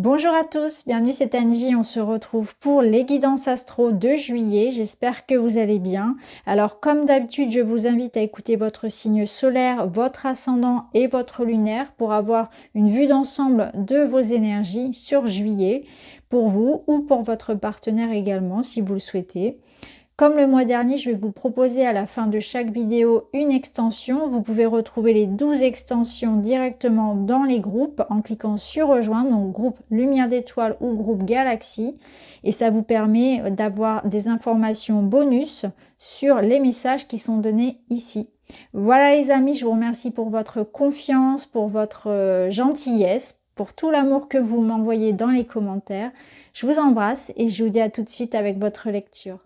Bonjour à tous, bienvenue, c'est Angie, on se retrouve pour les guidances astro de juillet, j'espère que vous allez bien. Alors comme d'habitude, je vous invite à écouter votre signe solaire, votre ascendant et votre lunaire pour avoir une vue d'ensemble de vos énergies sur juillet, pour vous ou pour votre partenaire également si vous le souhaitez. Comme le mois dernier, je vais vous proposer à la fin de chaque vidéo une extension. Vous pouvez retrouver les 12 extensions directement dans les groupes en cliquant sur rejoindre, donc groupe Lumière d'étoiles ou groupe Galaxie. Et ça vous permet d'avoir des informations bonus sur les messages qui sont donnés ici. Voilà les amis, je vous remercie pour votre confiance, pour votre gentillesse, pour tout l'amour que vous m'envoyez dans les commentaires. Je vous embrasse et je vous dis à tout de suite avec votre lecture.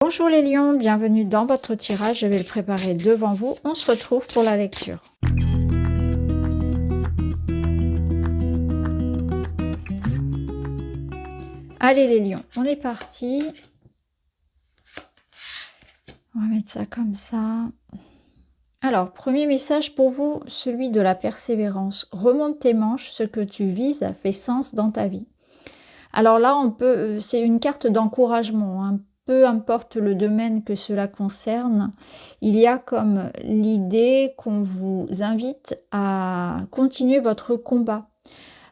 Bonjour les lions, bienvenue dans votre tirage, je vais le préparer devant vous, on se retrouve pour la lecture. Allez les lions, on est parti. On va mettre ça comme ça. Alors, premier message pour vous, celui de la persévérance. Remonte tes manches, ce que tu vises a fait sens dans ta vie. Alors là, c'est une carte d'encouragement, hein. Peu importe le domaine que cela concerne, il y a comme l'idée qu'on vous invite à continuer votre combat,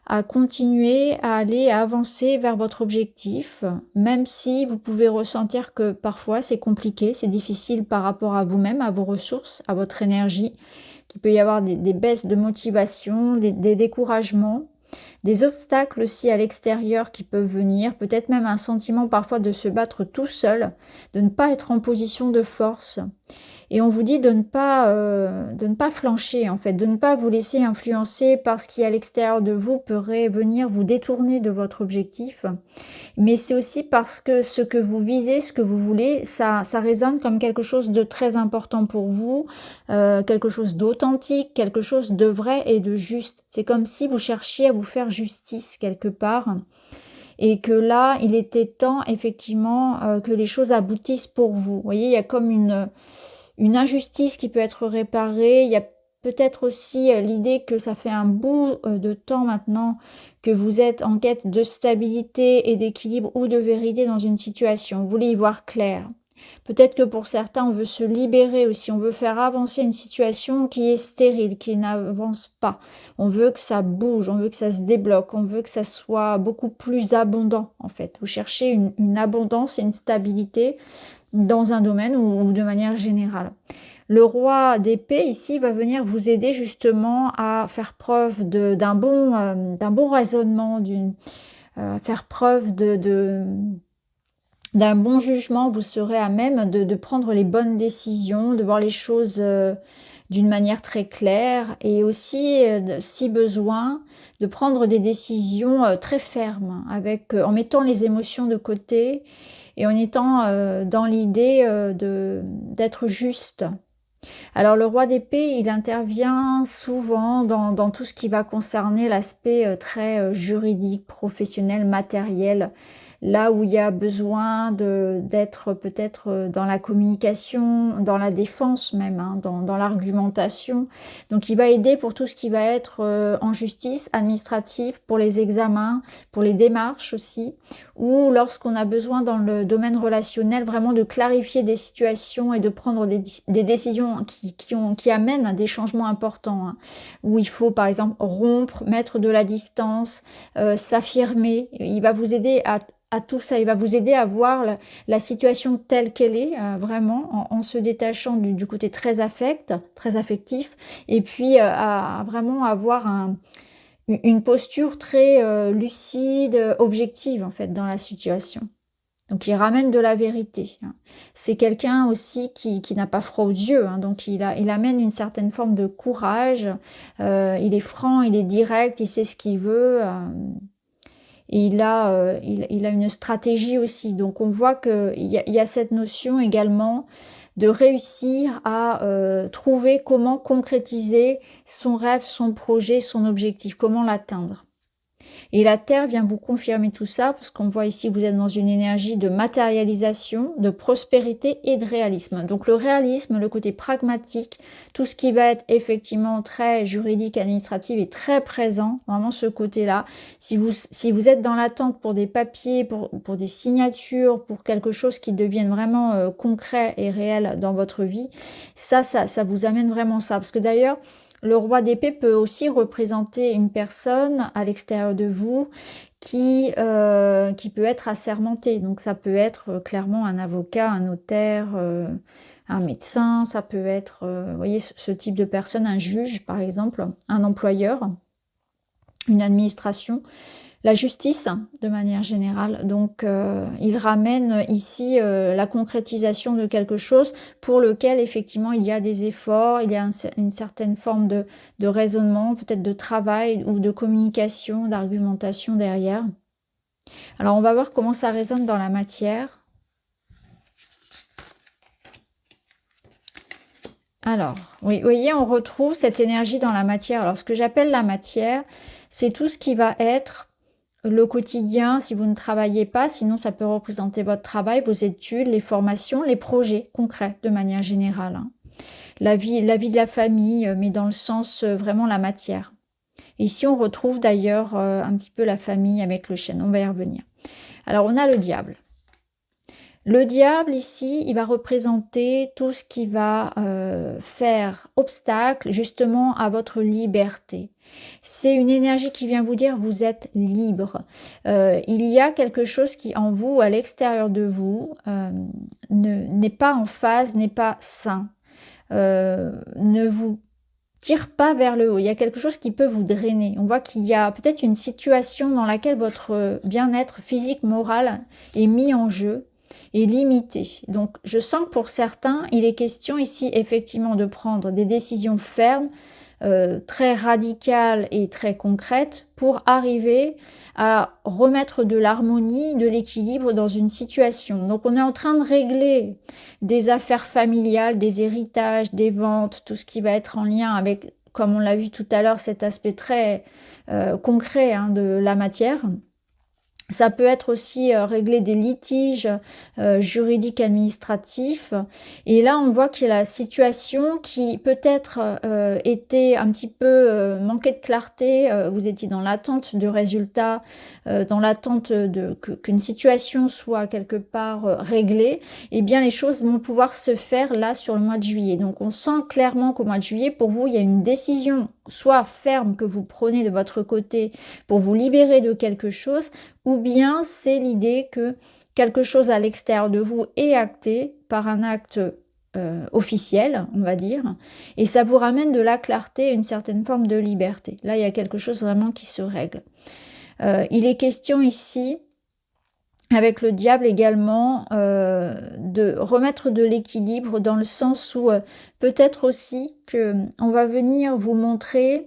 à continuer à aller avancer vers votre objectif, même si vous pouvez ressentir que parfois c'est compliqué, c'est difficile par rapport à vous-même, à vos ressources, à votre énergie, qu'il peut y avoir des baisses de motivation, des découragements. Des obstacles aussi à l'extérieur qui peuvent venir, peut-être même un sentiment parfois de se battre tout seul, de ne pas être en position de force. Et on vous dit de ne pas flancher en fait, de ne pas vous laisser influencer par ce qui à l'extérieur de vous pourrait venir vous détourner de votre objectif. Mais c'est aussi parce que ce que vous visez, ce que vous voulez, ça résonne comme quelque chose de très important pour vous, quelque chose d'authentique, quelque chose de vrai et de juste. C'est comme si vous cherchiez à vous faire justice quelque part. Et que là, il était temps effectivement que les choses aboutissent pour vous. Vous voyez, il y a comme une injustice qui peut être réparée. Il y a peut-être aussi l'idée que ça fait un bout de temps maintenant que vous êtes en quête de stabilité et d'équilibre ou de vérité dans une situation. Vous voulez y voir clair. Peut-être que pour certains, on veut se libérer aussi, on veut faire avancer une situation qui est stérile, qui n'avance pas. On veut que ça bouge, on veut que ça se débloque, on veut que ça soit beaucoup plus abondant en fait. Vous cherchez une abondance et une stabilité dans un domaine ou de manière générale. Le roi d'épée ici va venir vous aider justement à faire preuve d'un bon raisonnement, faire preuve d'un bon jugement. Vous serez à même de prendre les bonnes décisions, de voir les choses d'une manière très claire et aussi, si besoin, de prendre des décisions très fermes en mettant les émotions de côté et en étant dans l'idée d'être juste. Alors le roi d'épée, il intervient souvent dans tout ce qui va concerner l'aspect très juridique, professionnel, matériel, là où il y a besoin d'être peut-être dans la communication, dans la défense même, hein, dans l'argumentation. Donc il va aider pour tout ce qui va être en justice administrative, pour les examens, pour les démarches aussi, ou lorsqu'on a besoin dans le domaine relationnel vraiment de clarifier des situations et de prendre des décisions qui amènent à des changements importants, hein, où il faut par exemple rompre, mettre de la distance, s'affirmer. Il va vous aider à tout ça, il va vous aider à voir la situation telle qu'elle est, vraiment, en se détachant du côté très affectif, et puis à vraiment avoir une posture très lucide, objective en fait dans la situation. Donc il ramène de la vérité. Hein. C'est quelqu'un aussi qui n'a pas froid aux yeux, hein, donc il amène une certaine forme de courage, il est franc, il est direct, il sait ce qu'il veut, et il a une stratégie aussi. Donc on voit qu'il y a cette notion également de réussir à trouver comment concrétiser son rêve, son projet, son objectif, comment l'atteindre. Et la Terre vient vous confirmer tout ça, parce qu'on voit ici, vous êtes dans une énergie de matérialisation, de prospérité et de réalisme. Donc le réalisme, le côté pragmatique, tout ce qui va être effectivement très juridique, administratif est très présent, vraiment ce côté-là. Si vous êtes dans l'attente pour des papiers, pour des signatures, pour quelque chose qui devienne vraiment concret et réel dans votre vie, ça vous amène vraiment ça. Parce que d'ailleurs, le roi d'épée peut aussi représenter une personne à l'extérieur de vous qui peut être assermenté. Donc ça peut être clairement un avocat, un notaire, un médecin, ça peut être, vous voyez, ce type de personne, un juge par exemple, un employeur, une administration. La justice, de manière générale. Donc, il ramène ici la concrétisation de quelque chose pour lequel, effectivement, il y a des efforts, il y a une certaine forme de raisonnement, peut-être de travail ou de communication, d'argumentation derrière. Alors, on va voir comment ça résonne dans la matière. Alors, oui, vous voyez, on retrouve cette énergie dans la matière. Alors, ce que j'appelle la matière, c'est tout ce qui va être le quotidien, si vous ne travaillez pas, sinon ça peut représenter votre travail, vos études, les formations, les projets concrets de manière générale. Hein. La vie de la famille, mais dans le sens vraiment la matière. Ici, on retrouve d'ailleurs un petit peu la famille avec le chêne, on va y revenir. Alors, on a le diable. Le diable, ici, il va représenter tout ce qui va faire obstacle justement à votre liberté. C'est une énergie qui vient vous dire vous êtes libre. Il y a quelque chose qui en vous, à l'extérieur de vous, n'est pas en phase, n'est pas sain. Ne vous tire pas vers le haut. Il y a quelque chose qui peut vous drainer. On voit qu'il y a peut-être une situation dans laquelle votre bien-être physique, moral est mis en jeu est limité. Donc je sens que pour certains, il est question ici effectivement de prendre des décisions fermes, très radicales et très concrètes pour arriver à remettre de l'harmonie, de l'équilibre dans une situation. Donc on est en train de régler des affaires familiales, des héritages, des ventes, tout ce qui va être en lien avec, comme on l'a vu tout à l'heure, cet aspect très concret hein, de la matière. Ça peut être aussi régler des litiges juridiques administratifs. Et là, on voit qu'il y a la situation qui peut-être était un petit peu manquait de clarté. Vous étiez dans l'attente de résultats, dans l'attente qu'une situation soit quelque part réglée. Eh bien, les choses vont pouvoir se faire là sur le mois de juillet. Donc, on sent clairement qu'au mois de juillet, pour vous, il y a une décision soit ferme que vous prenez de votre côté pour vous libérer de quelque chose, ou bien c'est l'idée que quelque chose à l'extérieur de vous est acté par un acte officiel, on va dire, et ça vous ramène de la clarté, une certaine forme de liberté. Là, il y a quelque chose vraiment qui se règle. Il est question ici, avec le diable également, de remettre de l'équilibre dans le sens où peut-être aussi que on va venir vous montrer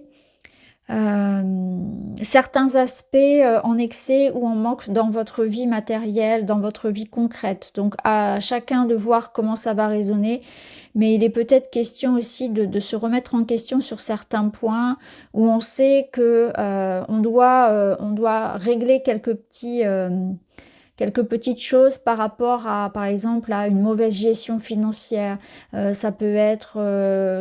certains aspects en excès ou en manque dans votre vie matérielle, dans votre vie concrète. Donc à chacun de voir comment ça va résonner, mais il est peut-être question aussi de se remettre en question sur certains points où on sait que on doit régler quelques petites choses par rapport à, par exemple, à une mauvaise gestion financière. Ça peut être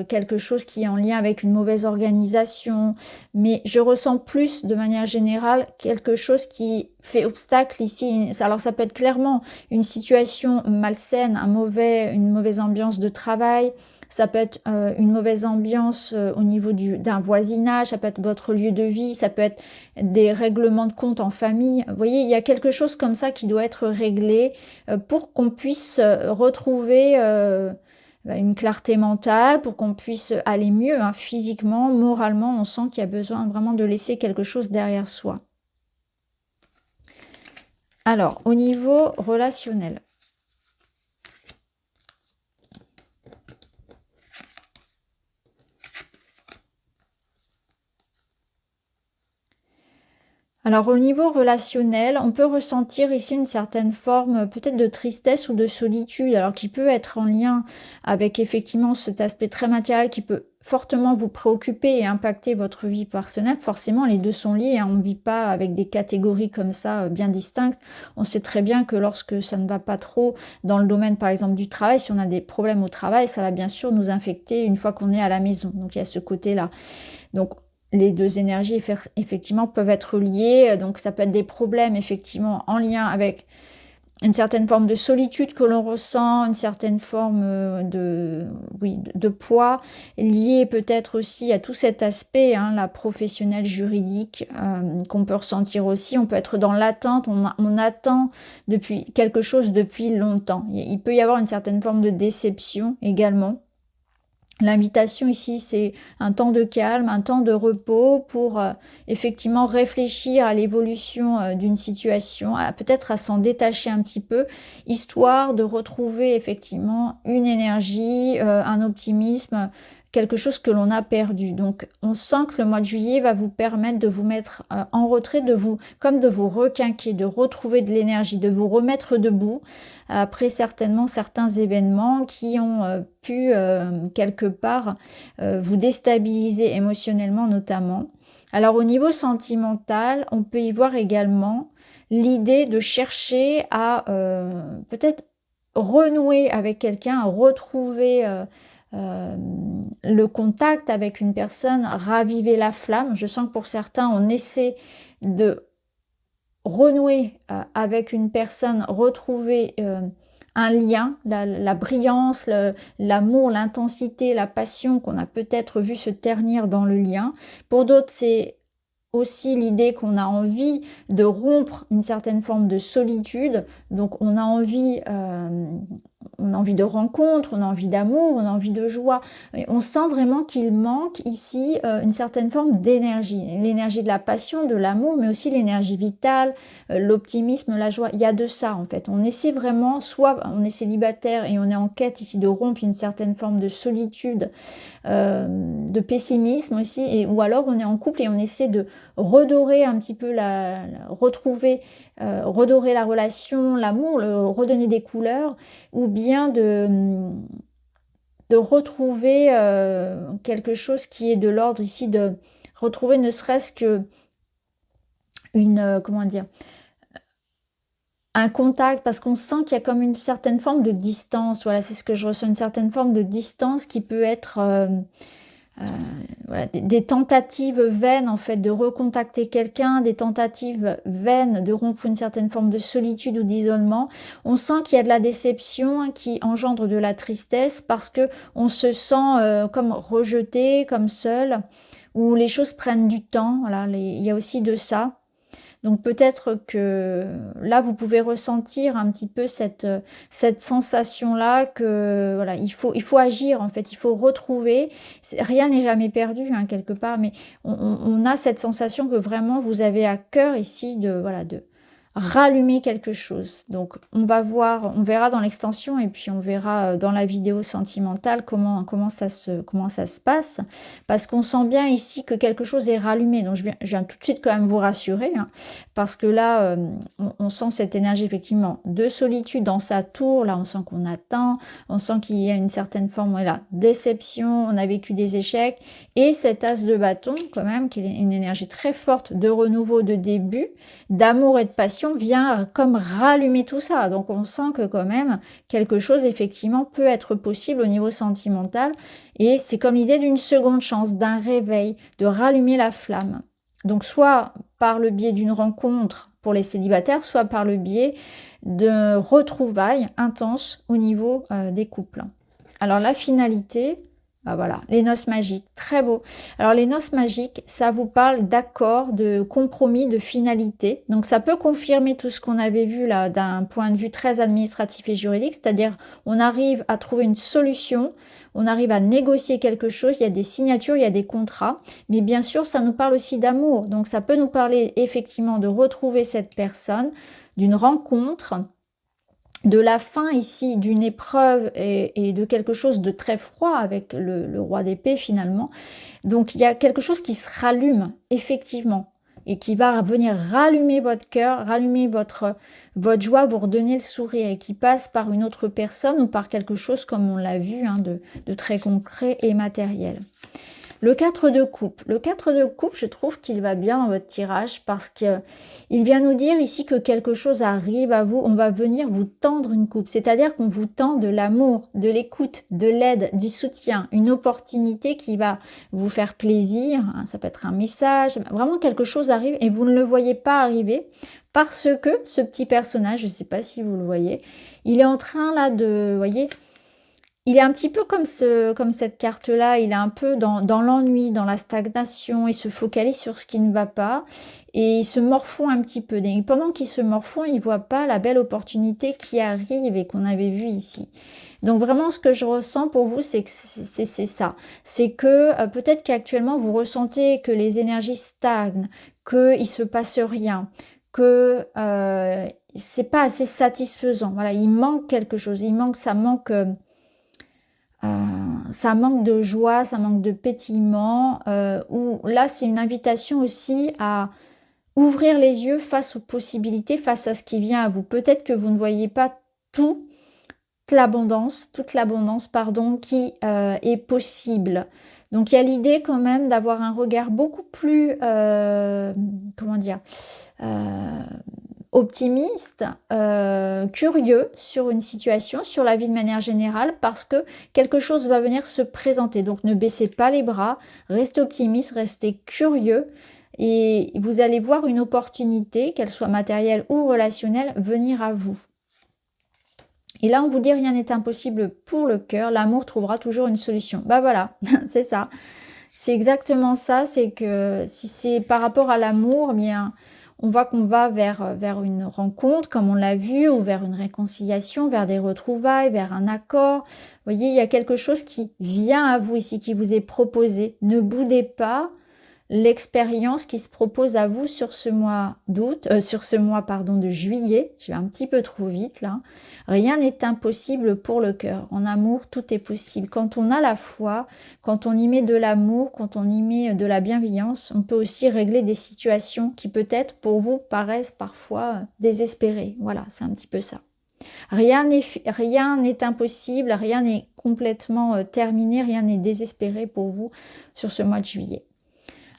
quelque chose qui est en lien avec une mauvaise organisation. Mais je ressens plus, de manière générale, quelque chose qui fait obstacle ici. Alors ça peut être clairement une situation malsaine, une mauvaise ambiance de travail. Ça peut être une mauvaise ambiance au niveau d'un voisinage, ça peut être votre lieu de vie, ça peut être des règlements de compte en famille. Vous voyez, il y a quelque chose comme ça qui doit être réglé pour qu'on puisse retrouver une clarté mentale, pour qu'on puisse aller mieux hein, physiquement, moralement. On sent qu'il y a besoin vraiment de laisser quelque chose derrière soi. Alors, au niveau relationnel. Alors au niveau relationnel, on peut ressentir ici une certaine forme peut-être de tristesse ou de solitude, alors qui peut être en lien avec effectivement cet aspect très matériel qui peut fortement vous préoccuper et impacter votre vie personnelle. Forcément, les deux sont liés, hein. On ne vit pas avec des catégories comme ça bien distinctes. On sait très bien que lorsque ça ne va pas trop dans le domaine par exemple du travail, si on a des problèmes au travail, ça va bien sûr nous infecter une fois qu'on est à la maison. Donc il y a ce côté-là. Donc les deux énergies effectivement peuvent être liées, donc ça peut être des problèmes effectivement en lien avec une certaine forme de solitude que l'on ressent, une certaine forme de poids, lié peut-être aussi à tout cet aspect, hein, la professionnelle juridique, qu'on peut ressentir aussi. On peut être dans l'attente, on attend depuis quelque chose depuis longtemps. Il peut y avoir une certaine forme de déception également. L'invitation ici, c'est un temps de calme, un temps de repos pour effectivement réfléchir à l'évolution d'une situation, peut-être à s'en détacher un petit peu, histoire de retrouver effectivement une énergie, un optimisme, quelque chose que l'on a perdu. Donc on sent que le mois de juillet va vous permettre de vous mettre en retrait, comme de vous requinquer, de retrouver de l'énergie, de vous remettre debout après certainement certains événements qui ont pu quelque part vous déstabiliser émotionnellement notamment. Alors au niveau sentimental, on peut y voir également l'idée de chercher à peut-être renouer avec quelqu'un, retrouver le contact avec une personne, raviver la flamme. Je sens que pour certains, on essaie de renouer avec une personne, retrouver un lien, la brillance, l'amour, l'intensité, la passion qu'on a peut-être vu se ternir dans le lien. Pour d'autres, c'est aussi l'idée qu'on a envie de rompre une certaine forme de solitude. Donc on a envie de rencontre, on a envie d'amour, on a envie de joie. Et on sent vraiment qu'il manque ici une certaine forme d'énergie. L'énergie de la passion, de l'amour, mais aussi l'énergie vitale, l'optimisme, la joie. Il y a de ça en fait. On essaie vraiment, soit on est célibataire et on est en quête ici de rompre une certaine forme de solitude, de pessimisme aussi, ou alors on est en couple et on essaie de redorer un petit peu retrouver, redorer la relation, l'amour, redonner des couleurs, ou bien de retrouver quelque chose qui est de l'ordre ici de retrouver ne serait-ce que comment dire, un contact, parce qu'on sent qu'il y a comme une certaine forme de distance. Voilà, c'est ce que je ressens, une certaine forme de distance qui peut être voilà, des tentatives vaines en fait de recontacter quelqu'un, des tentatives vaines de rompre une certaine forme de solitude ou d'isolement. On sent qu'il y a de la déception qui engendre de la tristesse parce que on se sent comme rejeté, comme seul, où les choses prennent du temps. Voilà, il y a aussi de ça. Donc peut-être que là, vous pouvez ressentir un petit peu cette sensation-là que voilà, il faut agir en fait, il faut retrouver. Rien n'est jamais perdu hein, quelque part, mais on a cette sensation que vraiment vous avez à cœur ici de rallumer quelque chose. Donc on verra dans l'extension et puis on verra dans la vidéo sentimentale comment ça se passe, parce qu'on sent bien ici que quelque chose est rallumé. Donc je viens tout de suite quand même vous rassurer, hein, parce que là on sent cette énergie effectivement de solitude dans sa tour. Là on sent qu'on attend, on sent qu'il y a une certaine forme voilà, déception, on a vécu des échecs, et cet as de bâton quand même qui est une énergie très forte de renouveau, de début, d'amour et de passion, vient comme rallumer tout ça. Donc on sent que quand même quelque chose effectivement peut être possible au niveau sentimental, et c'est comme l'idée d'une seconde chance, d'un réveil, de rallumer la flamme. Donc soit par le biais d'une rencontre pour les célibataires, soit par le biais de retrouvailles intenses au niveau des couples. Alors la finalité, bah voilà, les noces magiques, très beau. Alors les noces magiques, ça vous parle d'accord, de compromis, de finalité. Donc ça peut confirmer tout ce qu'on avait vu là d'un point de vue très administratif et juridique, c'est-à-dire on arrive à trouver une solution, on arrive à négocier quelque chose, il y a des signatures, il y a des contrats, mais bien sûr ça nous parle aussi d'amour. Donc ça peut nous parler effectivement de retrouver cette personne, d'une rencontre, de la fin ici d'une épreuve et de quelque chose de très froid avec le roi d'épée finalement. Donc il y a quelque chose qui se rallume effectivement. et qui va venir rallumer votre cœur, rallumer votre joie, vous redonner le sourire et qui passe par une autre personne ou par quelque chose comme on l'a vu, hein, de très concret et matériel. Le 4 de coupe. Le 4 de coupe, je trouve qu'il va bien dans votre tirage parce qu'il vient nous dire ici que quelque chose arrive à vous. On va venir vous tendre une coupe. C'est-à-dire qu'on vous tend de l'amour, de l'écoute, de l'aide, du soutien, une opportunité qui va vous faire plaisir. Ça peut être un message. Vraiment quelque chose arrive et vous ne le voyez pas arriver parce que ce petit personnage, je ne sais pas si vous le voyez, il est en train là de, vous voyez, il est un petit peu comme cette carte-là, il est un peu dans l'ennui, dans la stagnation, il se focalise sur ce qui ne va pas et il se morfond un petit peu. Et pendant qu'il se morfond, il ne voit pas la belle opportunité qui arrive et qu'on avait vue ici. Donc vraiment, ce que je ressens pour vous, c'est que c'est ça. C'est que peut-être qu'actuellement, vous ressentez que les énergies stagnent, qu'il ne se passe rien, que c'est pas assez satisfaisant. Voilà, il manque quelque chose, ça manque de joie, ça manque de pétillement, où là c'est une invitation aussi à ouvrir les yeux face aux possibilités, face à ce qui vient à vous. Peut-être que vous ne voyez pas toute l'abondance pardon, qui est possible. Donc il y a l'idée quand même d'avoir un regard beaucoup plus, comment dire, optimiste, curieux sur une situation, sur la vie de manière générale, parce que quelque chose va venir se présenter. Donc ne baissez pas les bras, restez optimiste, restez curieux et vous allez voir une opportunité, qu'elle soit matérielle ou relationnelle, venir à vous. Et là, on vous dit rien n'est impossible pour le cœur, l'amour trouvera toujours une solution. Bah voilà, c'est ça. C'est exactement ça, c'est que si c'est par rapport à l'amour, eh bien on voit qu'on va vers une rencontre, comme on l'a vu, ou vers une réconciliation, vers des retrouvailles, vers un accord. Vous voyez, il y a quelque chose qui vient à vous ici, qui vous est proposé. Ne boudez pas l'expérience qui se propose à vous sur ce mois d'août, de juillet. Je vais un petit peu trop vite là. Rien n'est impossible pour le cœur. En amour, tout est possible. Quand on a la foi, quand on y met de l'amour, quand on y met de la bienveillance, on peut aussi régler des situations qui peut-être pour vous paraissent parfois désespérées. Voilà, c'est un petit peu ça. Rien n'est impossible, rien n'est complètement terminé, rien n'est désespéré pour vous sur ce mois de juillet.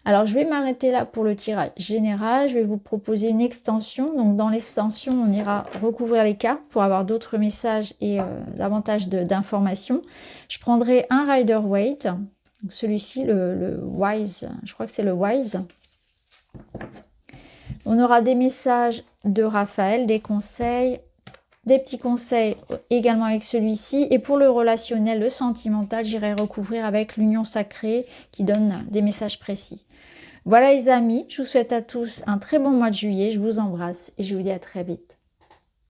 Alors, je vais m'arrêter là pour le tirage général. Je vais vous proposer une extension. Donc, dans l'extension, on ira recouvrir les cartes pour avoir d'autres messages et davantage d'informations. Je prendrai un Rider-Waite. Celui-ci, le Wise. Je crois que c'est le Wise. On aura des messages de Raphaël, des conseils, des petits conseils également avec celui-ci. Et pour le relationnel, le sentimental, j'irai recouvrir avec l'union sacrée qui donne des messages précis. Voilà les amis, je vous souhaite à tous un très bon mois de juillet, je vous embrasse et je vous dis à très vite.